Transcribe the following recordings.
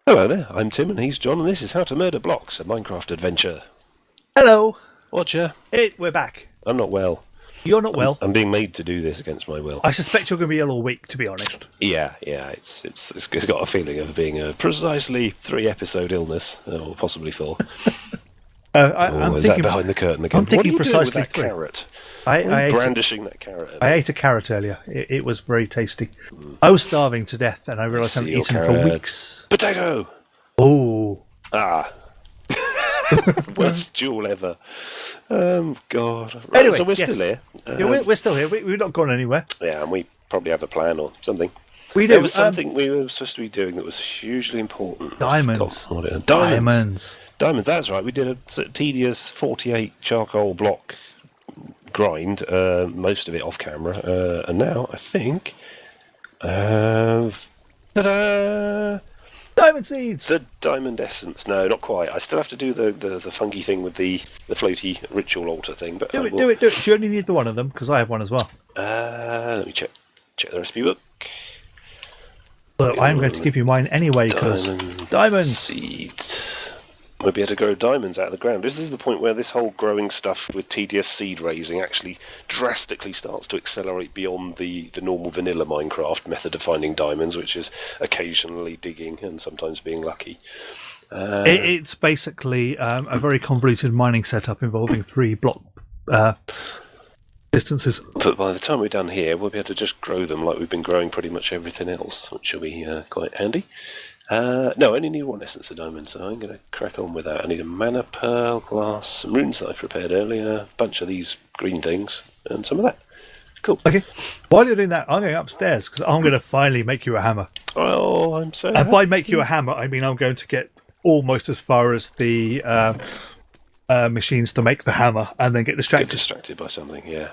Hello there, I'm Tim and he's John, and this is How to Murder Blocks, a Minecraft adventure. Hello. Watcher, We're back. I'm not well. You're not well. I'm being made to do this against my will. I suspect you're going to be ill all week, to be honest. Yeah, it's got a feeling of being a precisely 3-episode illness, or possibly 4. I'm is thinking that behind the curtain again? I'm thinking what are you doing with precisely that 3. carrot? I ate Brandishing that carrot. I ate a carrot earlier. It was very tasty. I was starving to death, and I realised I haven't eaten for weeks. Potato! Oh. Ah. Worst duel ever. God. Right, Anyway, so we're yes. still here. Yeah, we're still here. We've not gone anywhere. Yeah, and we probably have a plan or something. We do. There was something we were supposed to be doing that was hugely important. Diamonds. Diamonds, that's right. We did a tedious 48 charcoal block grind, most of it off camera, and now I think... ta-da! Diamond seeds! The diamond essence. No, not quite. I still have to do the funky thing with the floaty ritual altar thing. But Do it. Do you only need the one of them? Because I have one as well. Let me check the recipe book. But I'm going to give you mine anyway, because diamonds! Seeds. We'll be able to grow diamonds out of the ground. This is the point where this whole growing stuff with tedious seed raising actually drastically starts to accelerate beyond the normal vanilla Minecraft method of finding diamonds, which is occasionally digging and sometimes being lucky. It's basically a very convoluted mining setup involving 3 block distances. But by the time we're done here, we'll be able to just grow them like we've been growing pretty much everything else, which will be quite handy. No, I only need 1 essence of diamond, so I'm going to crack on with that. I need a mana pearl, glass, some runes that I prepared earlier, a bunch of these green things, and some of that. Cool. Okay. While you're doing that, I'm going upstairs because I'm going to finally make you a hammer. Oh, I'm so And happy. by make you a hammer, I mean I'm going to get almost as far as the machines to make the hammer and then get distracted. Get distracted by something, yeah.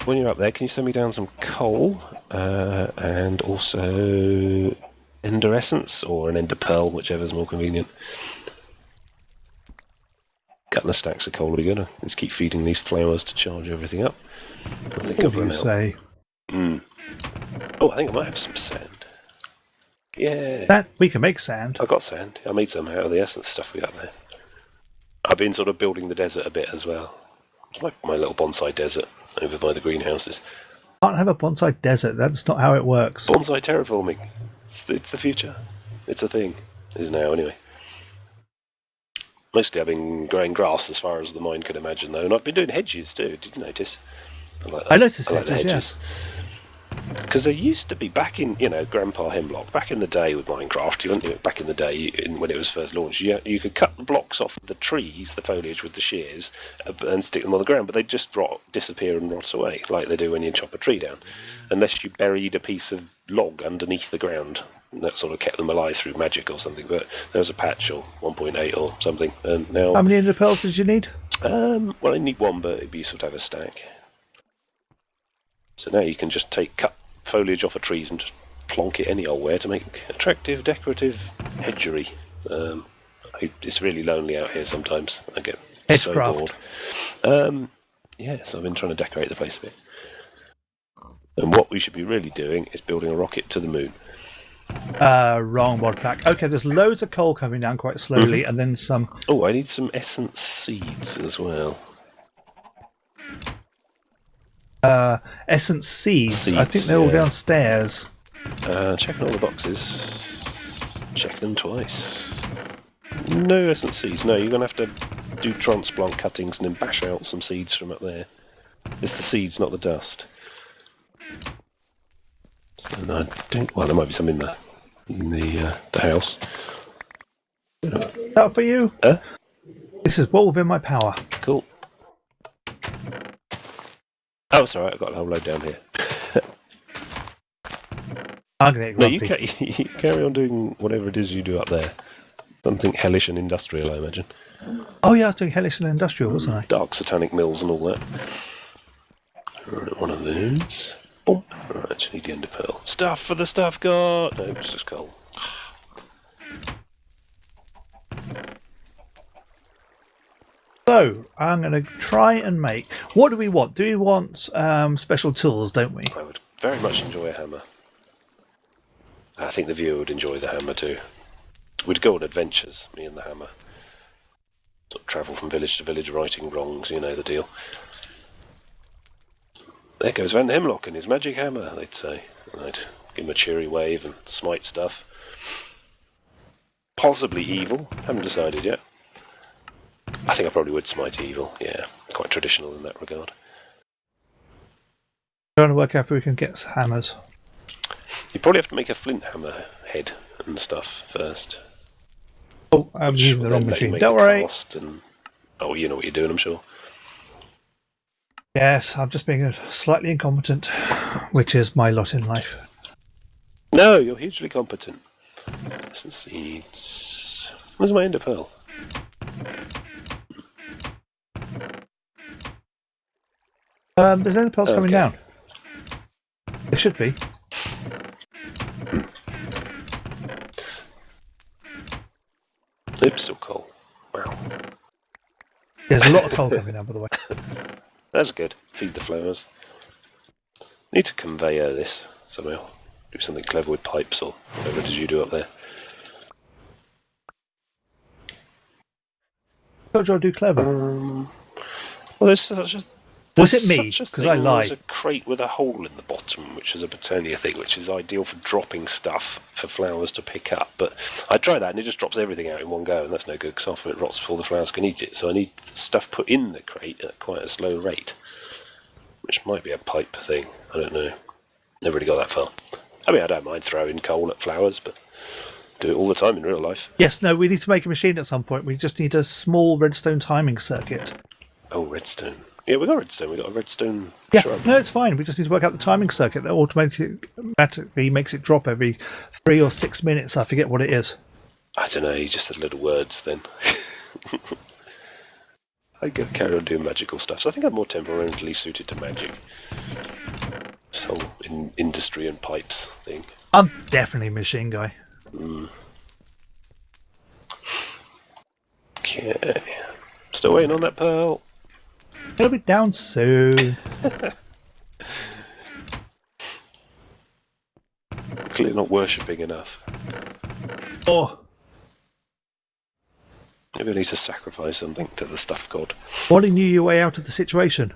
When you're up there, can you send me down some coal and also ender essence or an ender pearl, whichever's more convenient. Couple of stacks of coal will be good. Just keep feeding these flowers to charge everything up. I think What do you say? Oh, I think I might have some sand. Yeah. That we can make sand. I got sand. I made some out of the essence stuff we got there. I've been sort of building the desert a bit as well. It's like my little bonsai desert over by the greenhouses. Can't have a bonsai desert. That's not how it works. Bonsai terraforming. It's the future. It's a thing. It is now, anyway. Mostly I've been growing grass as far as the mind could imagine, though. And I've been doing hedges, too. Did you notice? I noticed hedges, yes. Because there used to be, back in, Grandpa Hemlock, back in the day with Minecraft, back in the day when it was first launched, you could cut the blocks off the trees, the foliage with the shears, and stick them on the ground, but they'd just disappear and rot away, like they do when you chop a tree down, unless you buried a piece of log underneath the ground. And that sort of kept them alive through magic or something, but there was a patch or 1.8 or something, and now... How many ender pearls did you need? Well, I need 1, but it'd be useful to have a stack. So now you can just cut foliage off of trees and just plonk it any old where to make attractive, decorative hedgery. It's really lonely out here sometimes. I get so bored. Yes, I've been trying to decorate the place a bit. And what we should be really doing is building a rocket to the moon. Wrong mod pack. Okay, there's loads of coal coming down quite slowly, and then some... Oh, I need some essence seeds as well. Essence seeds. I think they're all downstairs. Checking all the boxes. Check them twice. No essence seeds. No, you're going to have to do transplant cuttings and then bash out some seeds from up there. It's the seeds, not the dust. So no, I don't... Well, there might be some in the house. That for you? This is well within my power. Cool. Oh, it's alright, I've got a whole load down here. I'm going to get grumpy. You carry on doing whatever it is you do up there. Something hellish and industrial, I imagine. Oh yeah, I was doing hellish and industrial, wasn't I? Dark satanic mills and all that. Right, one of those. Boom. Right, I just need the ender pearl. Stuff for the stuff god! No, it's just coal. So, I'm going to try and make... What do we want? Do we want special tools, don't we? I would very much enjoy a hammer. I think the viewer would enjoy the hammer too. We'd go on adventures, me and the hammer. Sort of travel from village to village, righting wrongs, you know the deal. There goes Van Hemlock and his magic hammer, they'd say. And I'd give him a cheery wave and smite stuff. Possibly evil, haven't decided yet. I think I probably would smite evil, yeah. Quite traditional in that regard. Trying to work out if we can get hammers. You probably have to make a flint hammer head and stuff first. Oh, I'm using the wrong machine. Don't worry. Oh, you know what you're doing, I'm sure. Yes, I'm just being slightly incompetent, which is my lot in life. No, you're hugely competent. Some seeds. Where's my ender pearl? There's ender pearls coming down. There should be. Oops, still coal. Wow. There's a lot of coal coming down, by the way. That's good. Feed the flowers. Need to conveyor this somehow. Do something clever with pipes or whatever did you do up there? What do I do clever? Well, there's such a... Was it me? Because I lied. There's a crate with a hole in the bottom, which is a Botania thing, which is ideal for dropping stuff for flowers to pick up. But I tried that and it just drops everything out in one go, and that's no good because often it rots before the flowers can eat it. So I need stuff put in the crate at quite a slow rate, which might be a pipe thing. I don't know. Never really got that far. I mean, I don't mind throwing coal at flowers, but do it all the time in real life. Yes, no, we need to make a machine at some point. We just need a small redstone timing circuit. Oh, redstone. Yeah, we got redstone. We got a redstone shrub. No, it's fine. We just need to work out the timing circuit that automatically makes it drop every 3 or 6 minutes. I forget what it is. I don't know. You just said little words then. I could carry on doing magical stuff. So I think I'm more temperamentally suited to magic. This whole industry and pipes thing. I'm definitely a machine guy. Okay. Still waiting on that pearl. It'll be down soon. Clearly not worshipping enough. Oh, Maybe I need to sacrifice something to the stuff god. wanting your way out of the situation.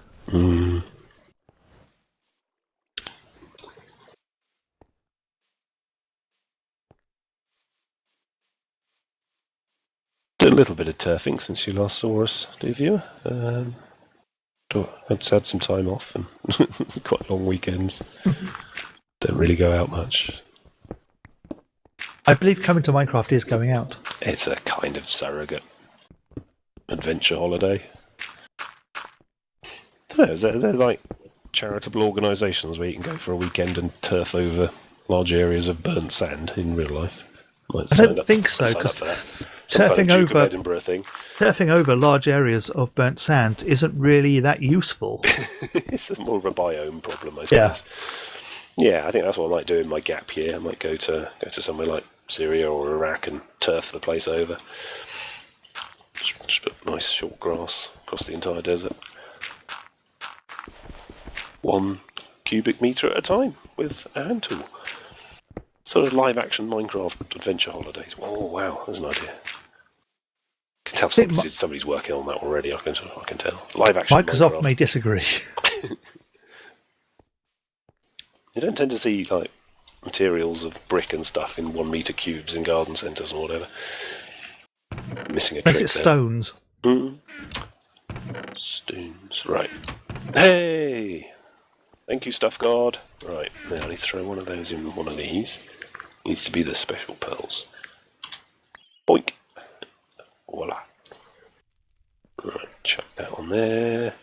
Did a little bit of turfing since you last saw us, dear viewer. I'd had some time off and quite long weekends. Don't really go out much. I believe coming to Minecraft is going out. It's a kind of surrogate adventure holiday. I don't know, they're like charitable organisations where you can go for a weekend and turf over large areas of burnt sand in real life. I don't think so, because turfing over large areas of burnt sand isn't really that useful. It's more of a biome problem, I suppose. Yeah, I think that's what I might do in my gap year. I might go to somewhere like Syria or Iraq and turf the place over. Just put nice short grass across the entire desert. 1 cubic metre at a time with a hand tool. Sort of live action Minecraft adventure holidays. Oh wow, there's an idea. I can tell somebody's working on that already. I can tell. Live action Microsoft Minecraft. may disagree. You don't tend to see like materials of brick and stuff in 1 metre cubes in garden centres or whatever. Missing a trick there. Stones. Stones, right. Hey! Thank you, Stuff God. Right, now I need to throw one of those in one of these. Needs to be the special pearls. Boink! Voila. Right, chuck that on there.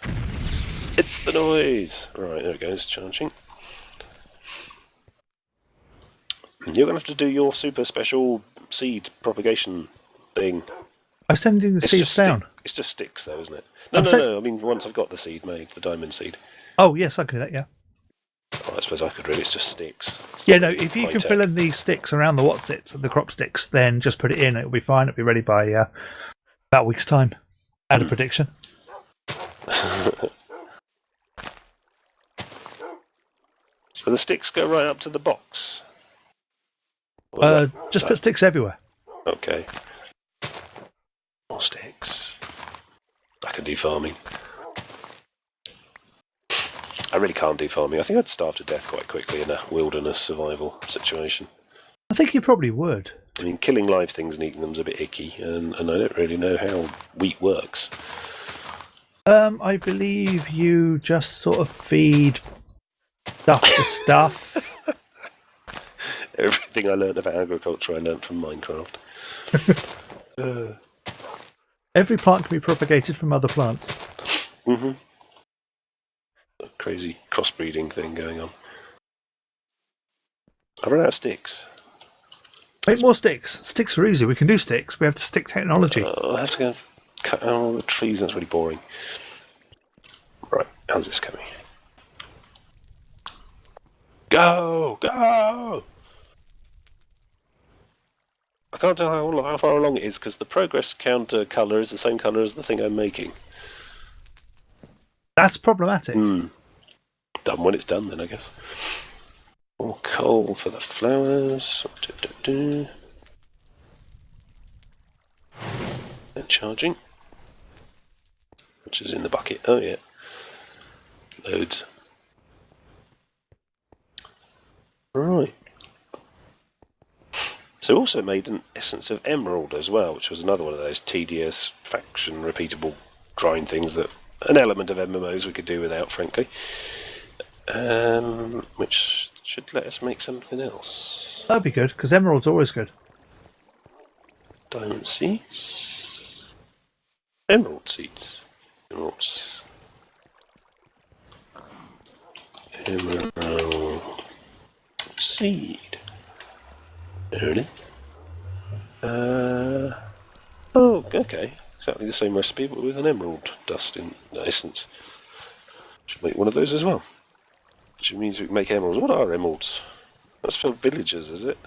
It's the noise! Right, there it goes, charging. You're going to have to do your super special seed propagation thing. I'm sending the seeds down. It's just sticks, though, isn't it? No. I mean, once I've got the seed made, the diamond seed. Oh, yes, I can do that, yeah. Oh, I suppose I could really. It's just sticks. If you can fill in the sticks around the crop sticks, then just put it in. It'll be fine. It'll be ready by about a week's time. Add a prediction. So the sticks go right up to the box? Just put sticks everywhere. Okay. More sticks. I can do farming. I really can't do farming. I think I'd starve to death quite quickly in a wilderness survival situation. I think you probably would. I mean, killing live things and eating them's a bit icky, and I don't really know how wheat works. I believe you just sort of feed stuff to stuff. Everything I learned about agriculture, I learned from Minecraft. Every plant can be propagated from other plants. Mm-hmm. A crazy crossbreeding thing going on. I ran out of sticks. Make more sticks. Sticks are easy. We can do sticks. We have stick technology. I have to go and cut down all the trees. That's really boring. Right, how's this coming? Go! Go! I can't tell how far along it is because the progress counter colour is the same colour as the thing I'm making. That's problematic. Done when it's done, then, I guess. More coal for the flowers. They're charging. Which is in the bucket. Oh, yeah. Loads. Right. So also made an essence of emerald as well, which was another one of those tedious, faction, repeatable grind things that an element of MMOs we could do without, frankly. Which should let us make something else. That'd be good, because emerald's always good. Diamond seeds. Emerald seeds. Emeralds. Emerald seed. There it is. Oh, okay. Exactly the same recipe, but with an emerald dust in essence. Should make one of those as well. Which means we can make emeralds. What are emeralds? That's for villagers, is it?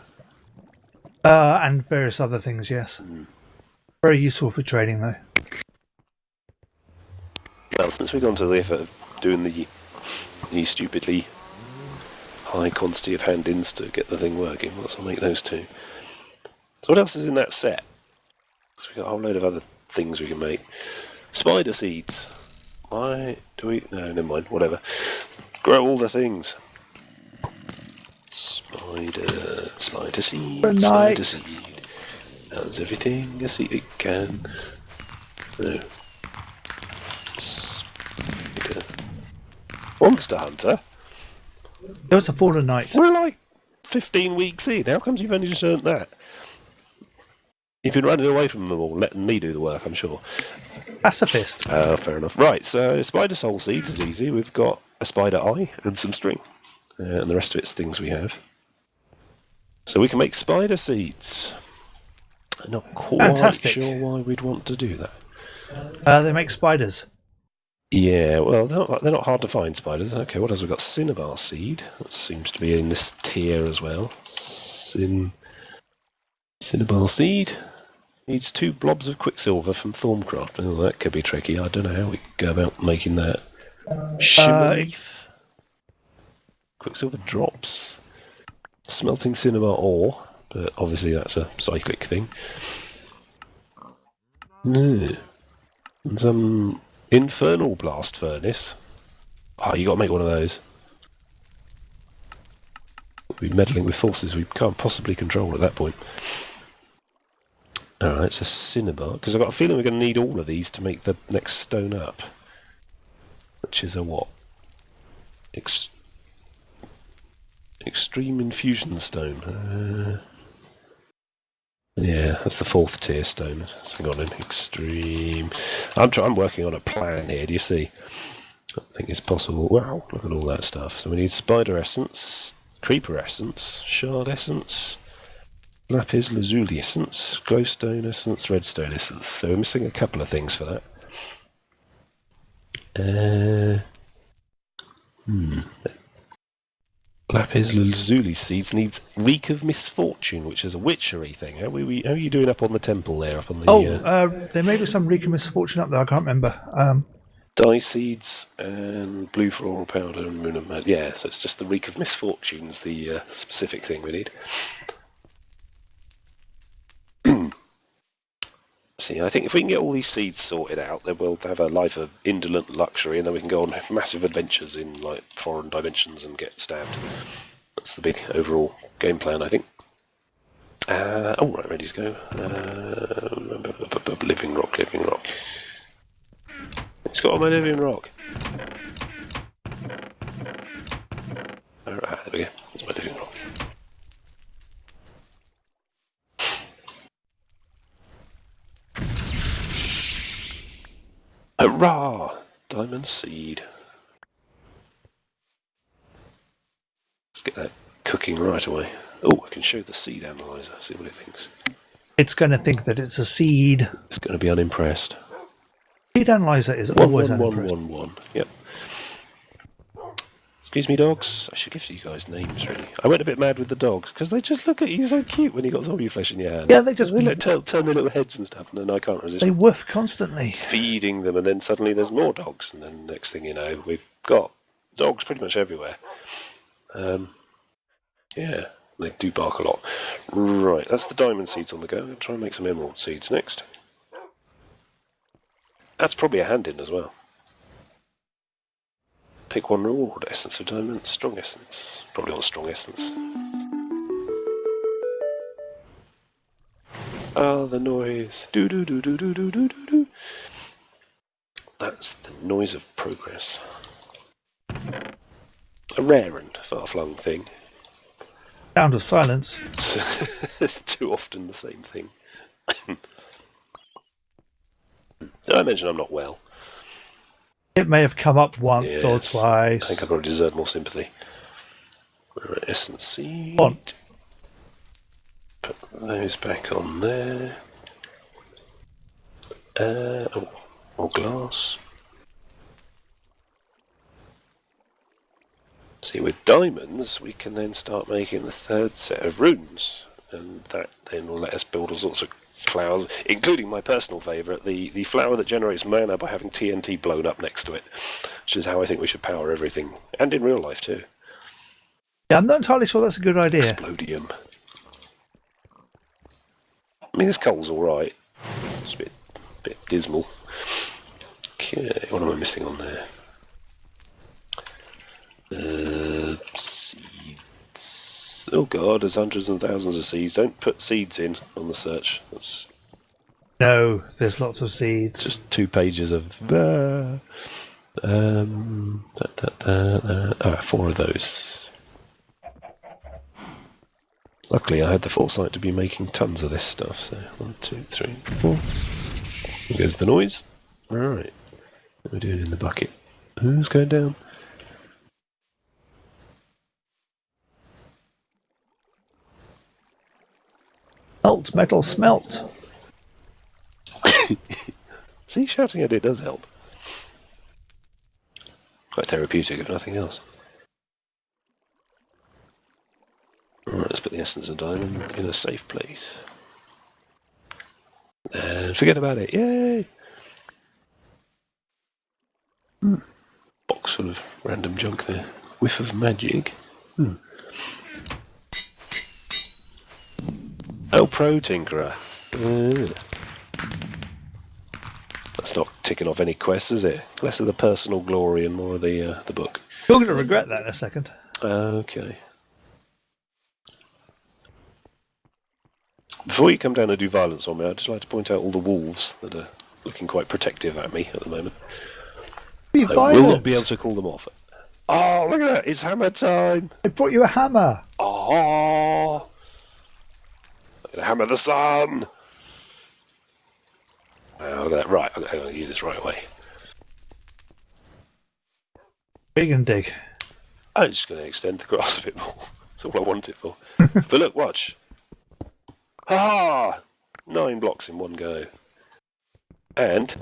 And various other things, yes. Very useful for trading, though. Well, since we've gone to the effort of doing the stupidly high quantity of hand-ins to get the thing working, well, I'll make those two. So what else is in that set? So we've got a whole load of other things we can make. Spider seeds. Why do we... No, never mind, whatever. Grow all the things. Spider seed, spider seed. Does everything a seed can. No. Spider. Monster Hunter? There was a Fallen Knight. We're like 15 weeks in. How comes you've only just earned that? You've been running away from them all, letting me do the work, I'm sure. Pacifist. Fair enough. Right, so spider soul seeds is easy. We've got a spider eye and some string. And the rest of it's things we have. So we can make spider seeds. I'm not quite sure why we'd want to do that. They make spiders. Yeah, well, they're not hard to find, spiders. Okay, what else? We've got cinnabar seed. That seems to be in this tier as well. Cinnabar seed. Needs 2 blobs of quicksilver from Thorncraft. Oh, that could be tricky. I don't know how we go about making that. Shimmer leaf. Quicksilver drops. Smelting cinnabar ore. But obviously that's a cyclic thing. No. And some infernal blast furnace. Oh, you got to make one of those. We'll be meddling with forces we can't possibly control at that point. Alright, it's a cinnabar, because I've got a feeling we're going to need all of these to make the next stone up. Which is a what? Extreme infusion stone. Yeah, that's the 4th tier stone. So hang on, an extreme... I'm working on a plan here, do you see? I think it's possible. Wow, look at all that stuff. So we need spider essence, creeper essence, shard essence... Lapis lazuli essence, glowstone essence, redstone essence. So we're missing a couple of things for that. Lapis lazuli seeds needs reek of misfortune, which is a witchery thing. How are you doing up on the temple there? Up on the there may be some reek of misfortune up there. I can't remember. Dye seeds and blue floral powder and moon of mad. Yeah, so it's just the reek of misfortune's the specific thing we need. See, I think if we can get all these seeds sorted out, then we'll have a life of indolent luxury, and then we can go on massive adventures in like foreign dimensions and get stabbed. That's the big overall game plan, I think. Right, ready to go. Living rock. It's got on my living rock. There we go. That's my living rock. Hurrah! Diamond seed. Let's get that cooking right away. Oh, I can show the seed analyzer, see what it thinks. It's going to think that it's a seed. It's going to be unimpressed. Seed analyzer is always unimpressed. 111. Yep. Excuse me, dogs. I should give you guys names, really. I went a bit mad with the dogs because they just look at you so cute when you got zombie flesh in your hand. Yeah, they just turn their little heads and stuff, and then I can't resist. They woof constantly. Feeding them, and then suddenly there's more dogs, and then next thing you know, we've got dogs pretty much everywhere. Yeah, they do bark a lot. Right, that's the diamond seeds on the go. I'm going to try and make some emerald seeds next. That's probably a hand in as well. Pick one reward. Essence of diamond, strong essence. Probably want strong essence. Ah, the noise. Do do do do do do do do do. That's the noise of progress. A rare and far-flung thing. Sound of silence. It's too often the same thing. Did I mention I'm not well? It may have come up once or twice. I think I probably deserve more sympathy. Right, essence seed. Want. Put those back on there. More glass. See, with diamonds, we can then start making the third set of runes, and that then will let us build all sorts of flowers, including my personal favourite, the flower that generates mana by having TNT blown up next to it, which is how I think we should power everything, and in real life too. Yeah, I'm not entirely sure that's a good idea. Explodium. I mean, this coal's alright. It's a bit dismal. Okay, what am I missing on there? Seeds. Oh god, there's hundreds and thousands of seeds. Don't put seeds in on the search. That's No, there's lots of seeds. just 2 pages of 4 of those. Luckily, I had the foresight to be making tons of this stuff. So 1, 2, 3, 4. Here goes the noise. Right, what are we doing in the bucket? Who's going down? Smelt, metal, smelt. See, shouting at it does help. Quite therapeutic, if nothing else. Alright, let's put the essence of diamond in a safe place. And forget about it. Yay! Box full of random junk there. Whiff of magic. Oh, pro tinkerer. That's not ticking off any quests, is it? Less of the personal glory and more of the book. You're going to regret that in a second. Okay. Before you come down and do violence on me, I'd just like to point out all the wolves that are looking quite protective at me at the moment. Be I violent. will not be able to call them off. Oh, look at that! It's hammer time! I brought you a hammer. Oh! I'm gonna hammer the sun! Oh, look at that. Right, I'm going to use this right away. Big and dig. I'm just going to extend the grass a bit more. That's all I want it for. But look, watch. Ha! 9 blocks in one go. And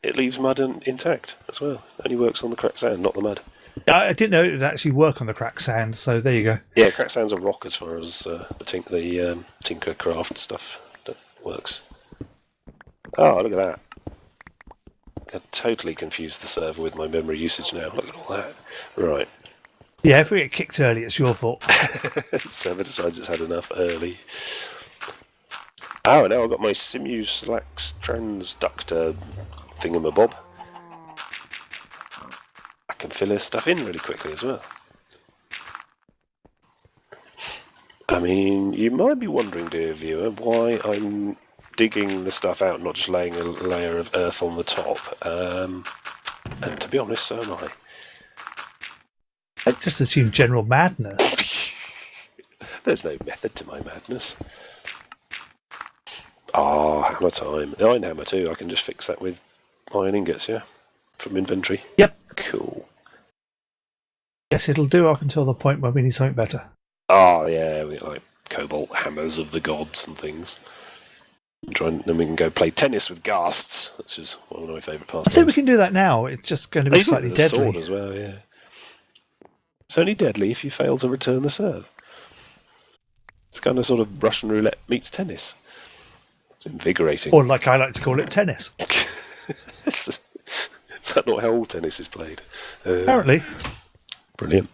it leaves mud intact as well. It only works on the cracked sand, not the mud. I didn't know it would actually work on the cracked sand, so there you go. Yeah, cracked sand's a rock as far as the Tinkercraft stuff that works. Oh, look at that. I totally confused the server with my memory usage now. Look at all that. Right. Yeah, if we get kicked early, it's your fault. The server decides it's had enough early. Oh, now I've got my Simuslax transductor thingamabob. I can fill this stuff in really quickly as well. I mean, you might be wondering, dear viewer, why I'm digging the stuff out, not just laying a layer of earth on the top. And to be honest, so am I. I just assume general madness. There's no method to my madness. Ah, hammer time. Iron hammer too. I can just fix that with iron ingots, yeah? From inventory. Yep. Cool. Yes, it'll do up until the point where we need something better. Oh, yeah, we like cobalt hammers of the gods and things. Then we can go play tennis with ghasts, which is one of my favourite pastimes. I think we can do that now. It's just going to be slightly with a deadly. sword as well, yeah. It's only deadly if you fail to return the serve. It's kind of sort of Russian roulette meets tennis. It's invigorating. Or like I like to call it, tennis. Is that not how all tennis is played? Apparently. Brilliant.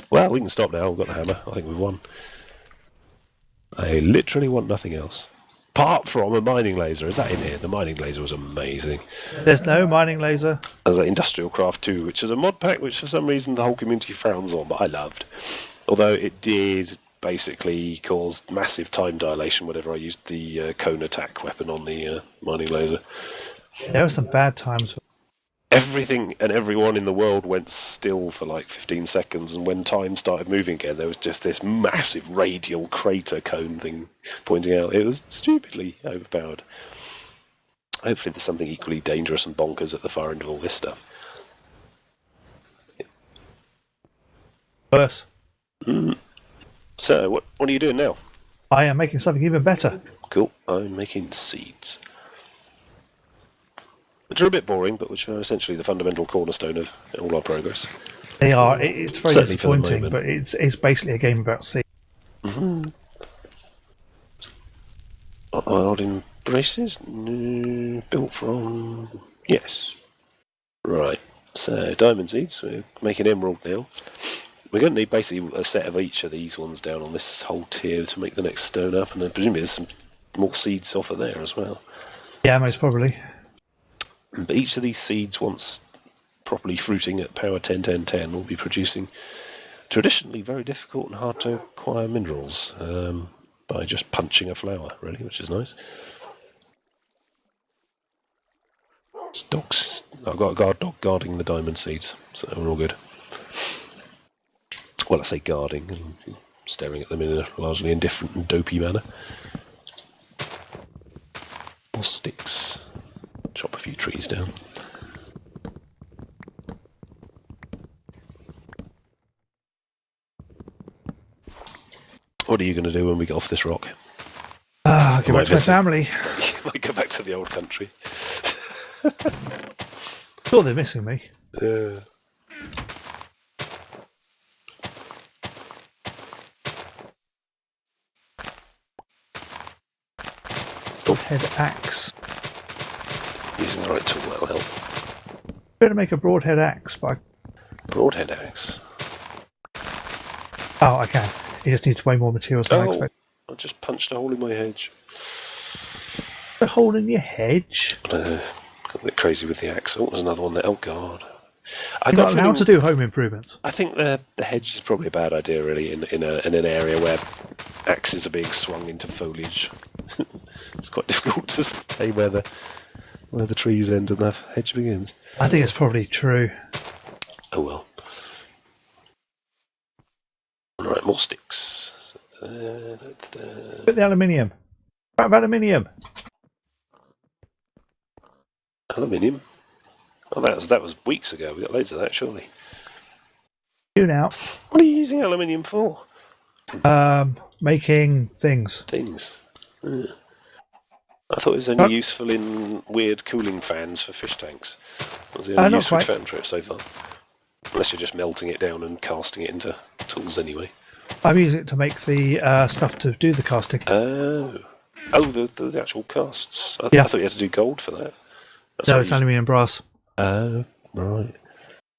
Well, we can stop now. We've got the hammer. I think we've won. I literally want nothing else. Apart from a mining laser. Is that in here? The mining laser was amazing. There's no mining laser. There's an Industrial Craft 2, which is a mod pack which for some reason the whole community frowns on, but I loved. Although it did basically cause massive time dilation whenever I used the cone attack weapon on the mining laser. There were some bad times. Everything and everyone in the world went still for like 15 seconds, and when time started moving again, there was just this massive radial crater cone thing pointing out. It was stupidly overpowered. Hopefully there's something equally dangerous and bonkers at the far end of all this stuff. Worse. So, what are you doing now? I am making something even better. Cool. I'm making seeds. Which are a bit boring, but which are essentially the fundamental cornerstone of all our progress. They are. It's very Certainly for the disappointing, moment. but it's basically a game about seed. Odd embraces? No, built from... Yes. Right. So, diamond seeds. We're making emerald now. We're going to need basically a set of each of these ones down on this whole tier to make the next stone up, and then presumably there's some more seeds off of there as well. Yeah, most probably. But each of these seeds, once properly fruiting at power 10, 10, 10, will be producing traditionally very difficult and hard to acquire minerals by just punching a flower, really, which is nice. Dogs. I've got a guard dog guarding the diamond seeds, so we're all good. Well, I say guarding and staring at them in a largely indifferent and dopey manner. More sticks. Chop a few trees down. What are you going to do when we get off this rock? I'll go back to my family. You might go back to the old country. Thought they're missing me. Broadhead axe. Using the right tool, that'll help. Better make a broadhead axe, but Broadhead axe. I can. It just needs way more materials than I expect. I just punched a hole in my hedge. A hole in your hedge. Got a bit crazy with the axe. Oh, there's another one there. Oh, God. You're not allowed to do home improvements. I think the hedge is probably a bad idea, really, in an area where axes are being swung into foliage. It's quite difficult to stay where the trees end and the hedge begins. I think it's probably true. Oh, well. Right, more sticks. Put the aluminium. What about aluminium? Aluminium? Oh, that was weeks ago. We got loads of that, surely. Do now. What are you using aluminium for? Making things. Things. Ugh. I thought it was only useful in weird cooling fans for fish tanks. That was the only use we've found for it so far. Unless you're just melting it down and casting it into tools anyway. I'm using it to make the stuff to do the casting. Oh, the actual casts. I Yeah. thought you had to do gold for that. No, it's aluminium brass. Oh, right.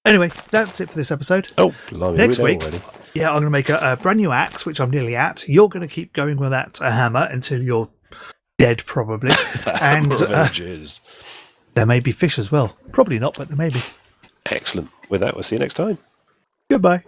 Anyway, that's it for this episode. Oh, blimey, Next we're there week, already. yeah, I'm going to make a brand new axe, which I'm nearly at. You're going to keep going with that hammer until you're dead, probably. And there may be fish as well. Probably not, but there may be. Excellent. With that, we'll see you next time. Goodbye.